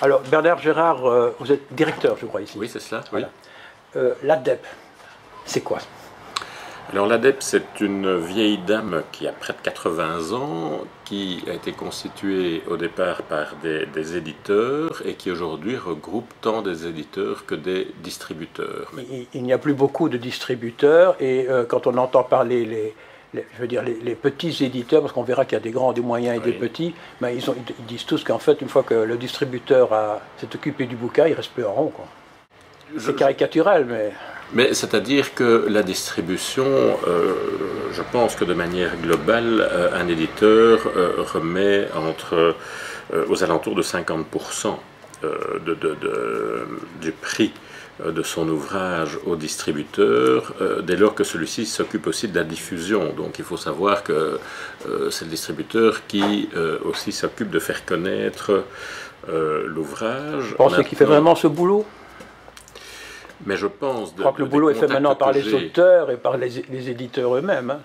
Alors, Bernard Gérard, vous êtes directeur, je crois, ici. Oui, c'est cela. Voilà. Oui. L'ADEP, c'est quoi? Alors l'ADEP, c'est une vieille dame qui a près de 80 ans, qui a été constituée au départ par des éditeurs et qui aujourd'hui regroupe tant des éditeurs que des distributeurs. Il n'y a plus beaucoup de distributeurs et quand on entend parler je veux dire les petits éditeurs, parce qu'on verra qu'il y a des grands, des moyens et des petits, ben ils disent tous qu'en fait, une fois que le distributeur s'est occupé du bouquin, il ne reste plus en rond, quoi. C'est caricatural, mais... Mais c'est-à-dire que la distribution, je pense que de manière globale, un éditeur remet aux alentours de 50% du prix de son ouvrage au distributeur, dès lors que celui-ci s'occupe aussi de la diffusion. Donc il faut savoir que c'est le distributeur qui aussi s'occupe de faire connaître l'ouvrage. Vous pensez qu'il fait vraiment ce boulot? Mais je pense... Je crois que le boulot est fait maintenant par les auteurs et par les éditeurs eux-mêmes. Hein.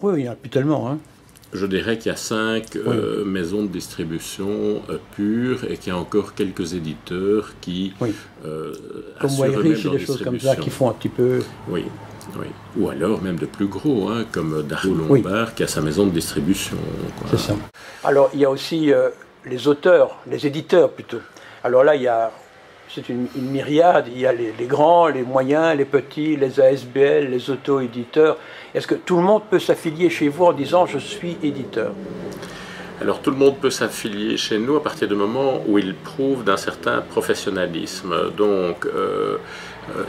Oui, il n'y en a plus tellement. Hein. Je dirais qu'il y a 5 maisons de distribution pures et qu'il y a encore quelques éditeurs qui comme Wayreich et des choses comme ça qui font un petit peu... Oui, oui. Ou alors même de plus gros, hein, comme Darou Lombard qui a sa maison de distribution. C'est ça. Alors il y a aussi les auteurs, les éditeurs plutôt. Alors là, il y a... C'est une myriade, il y a les grands, les moyens, les petits, les ASBL, les auto-éditeurs. Est-ce que tout le monde peut s'affilier chez vous en disant « je suis éditeur » ? Alors tout le monde peut s'affilier chez nous à partir du moment où il prouve d'un certain professionnalisme. Donc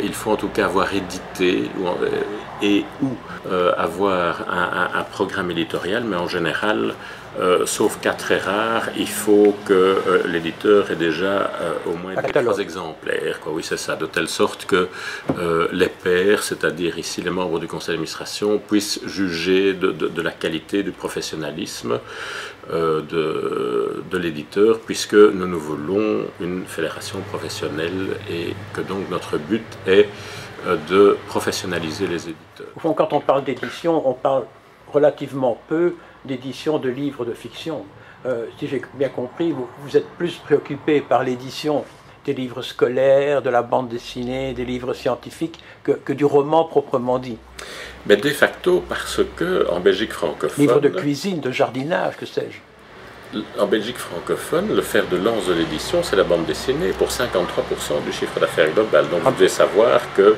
il faut en tout cas avoir édité ou avoir un programme éditorial, mais en général, sauf cas très rares, il faut que l'éditeur ait déjà au moins 3 exemplaires. Quoi. Oui, c'est ça, de telle sorte que les pairs, c'est-à-dire ici les membres du conseil d'administration, puissent juger de la qualité, du professionnalisme de l'éditeur, puisque nous voulons une fédération professionnelle et que donc notre but est de professionnaliser les éditeurs. Au fond, quand on parle d'édition, on parle relativement peu d'édition de livres de fiction. Si j'ai bien compris, vous êtes plus préoccupé par l'édition des livres scolaires, de la bande dessinée, des livres scientifiques, que du roman proprement dit. Mais de facto, parce que en Belgique francophone... Livres de cuisine, de jardinage, que sais-je. En Belgique francophone, le fer de lance de l'édition, c'est la bande dessinée pour 53% du chiffre d'affaires global. Donc vous devez savoir que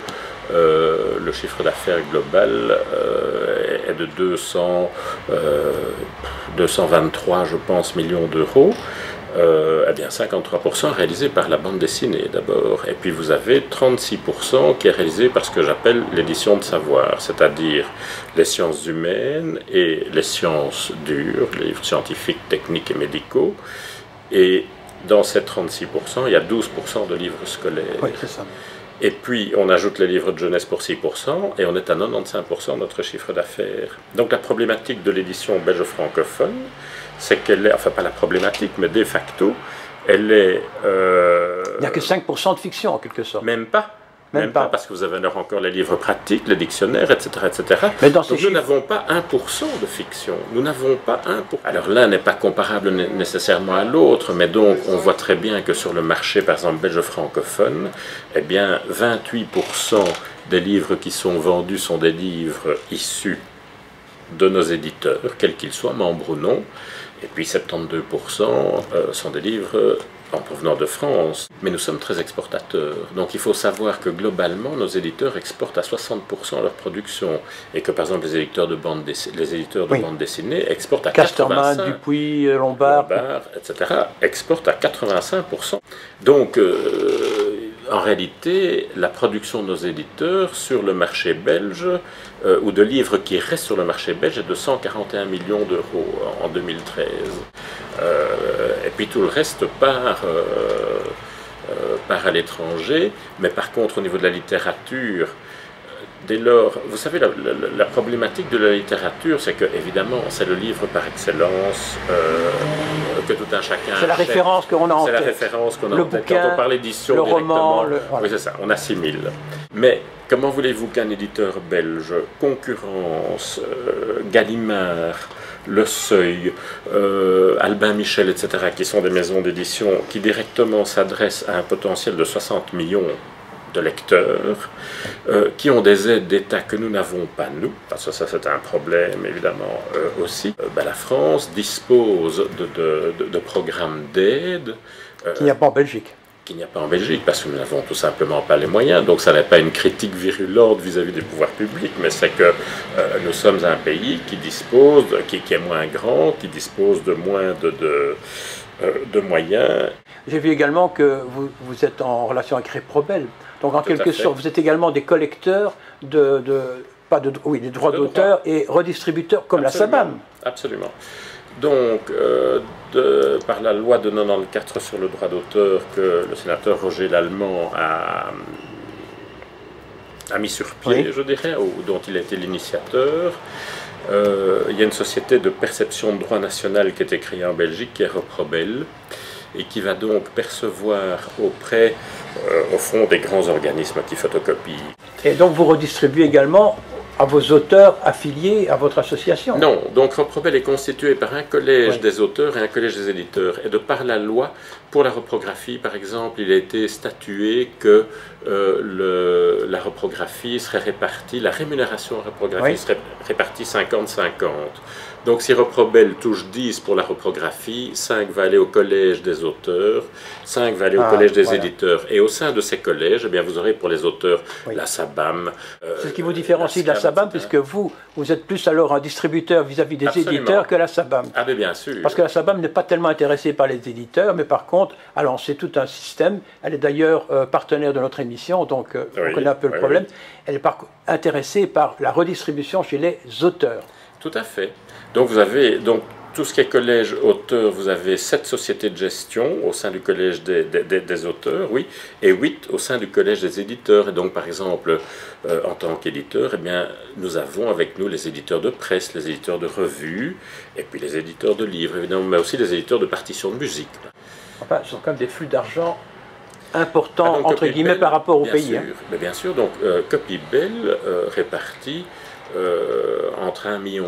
le chiffre d'affaires global est de 223, je pense, millions d'euros. Eh bien 53% réalisé par la bande dessinée d'abord, et puis vous avez 36% qui est réalisé par ce que j'appelle l'édition de savoir, c'est-à-dire les sciences humaines et les sciences dures, les livres scientifiques, techniques et médicaux, et dans ces 36%, il y a 12% de livres scolaires. Oui, c'est ça. Et puis on ajoute les livres de jeunesse pour 6%, et on est à 95% de notre chiffre d'affaires. Donc la problématique de l'édition belge francophone, c'est qu'elle est, enfin pas la problématique, mais de facto, elle est... Il n'y a que 5% de fiction en quelque sorte. Même pas. Même pas, parce que vous avez alors encore les livres pratiques, les dictionnaires, etc. etc. Mais dans donc nous n'avons pas 1% de fiction. Nous n'avons pas 1%. Alors l'un n'est pas comparable nécessairement à l'autre, mais donc on voit très bien que sur le marché, par exemple, belge francophone, eh bien 28% des livres qui sont vendus sont des livres issus de nos éditeurs, quels qu'ils soient, membres ou non, et puis 72% sont des livres en provenant de France, mais nous sommes très exportateurs. Donc il faut savoir que globalement, nos éditeurs exportent à 60% leur production, et que par exemple les éditeurs de bande dessinée exportent à 85%. Casterman, Dupuis, Lombard, etc. exportent à 85%. Donc en réalité, la production de nos éditeurs sur le marché belge, ou de livres qui restent sur le marché belge, est de 141 millions d'euros en 2013. Et puis tout le reste part à l'étranger, mais par contre au niveau de la littérature, dès lors, vous savez, la problématique de la littérature, c'est que évidemment c'est le livre par excellence que tout un chacun achète. C'est la référence qu'on a en tête. C'est la référence qu'on a le en tête. bouquin, quand on parle d'édition le directement, roman, voilà. Oui c'est ça, on assimile. Mais comment voulez-vous qu'un éditeur belge concurrence Gallimard, Le Seuil, Albin Michel, etc., qui sont des maisons d'édition qui directement s'adressent à un potentiel de 60 millions de lecteurs, qui ont des aides d'État que nous n'avons pas nous, parce que ça c'est un problème évidemment aussi. La France dispose de programmes d'aide. Qu'il n'y a pas en Belgique. Qu'il n'y a pas en Belgique, parce que nous n'avons tout simplement pas les moyens. Donc ça n'est pas une critique virulente vis-à-vis des pouvoirs publics, mais c'est que nous sommes un pays qui dispose, qui est moins grand, qui dispose de moins de moyens. J'ai vu également que vous êtes en relation avec Reprobel. Donc en quelque sorte, vous êtes également des collecteurs des droits d'auteur et redistributeurs comme Absolument. la SABAM. Absolument. Donc, par la loi de 94 sur le droit d'auteur que le sénateur Roger Lallemand a mis sur pied, oui, je dirais, ou dont il a été l'initiateur, il y a une société de perception de droit national qui a été créée en Belgique, qui est Reprobel, et qui va donc percevoir auprès, au fond, des grands organismes qui photocopient. Et donc vous redistribuez également à vos auteurs affiliés à votre association? Non, donc Reprobel est constitué par un collège des auteurs et un collège des éditeurs. Et de par la loi, pour la reprographie, par exemple, il a été statué que la reprographie serait répartie, la rémunération en reprographie serait répartie 50-50. Donc si Reprobel touche 10 pour la reprographie, 5 va aller au collège des auteurs, 5 va aller au collège des éditeurs. Et au sein de ces collèges, eh bien, vous aurez pour les auteurs la SABAM. C'est ce qui vous différencie de la SABAM, puisque vous êtes plus alors un distributeur vis-à-vis des éditeurs que la SABAM. Ah mais bien sûr. Parce que la SABAM n'est pas tellement intéressée par les éditeurs, mais par contre, a lancé tout un système. Elle est d'ailleurs partenaire de notre émission, donc on connaît un peu le problème. Elle est intéressée par la redistribution chez les auteurs. Tout à fait. Donc vous avez tout ce qui est collège auteur, vous avez 7 sociétés de gestion au sein du collège des auteurs, oui, et 8 au sein du collège des éditeurs. Et donc par exemple, en tant qu'éditeur, eh bien, nous avons avec nous les éditeurs de presse, les éditeurs de revues, et puis les éditeurs de livres, évidemment, mais aussi les éditeurs de partitions de musique. Enfin, ce sont quand même des flux d'argent importants, entre guillemets, par rapport au pays. Sûr, mais bien sûr, donc Copybel répartit entre 1,2 million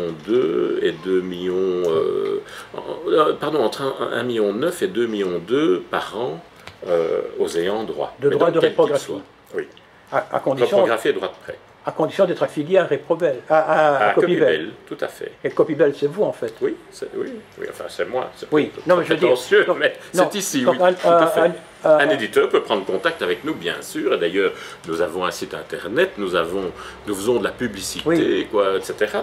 et 2 millions, entre 1,9 million et 2 millions par an aux ayants droit. De droit de reprographie. Oui. À condition, reprographie et droit de prêt. À condition d'être affilié à Reprobel, à Copybel. Tout à fait. Et Copybel, c'est vous en fait. Oui, enfin c'est moi. Oui, non mais je veux dire, mais c'est ici, oui, tout à fait. Un éditeur peut prendre contact avec nous, bien sûr. Et d'ailleurs, nous avons un site internet, nous faisons de la publicité, etc.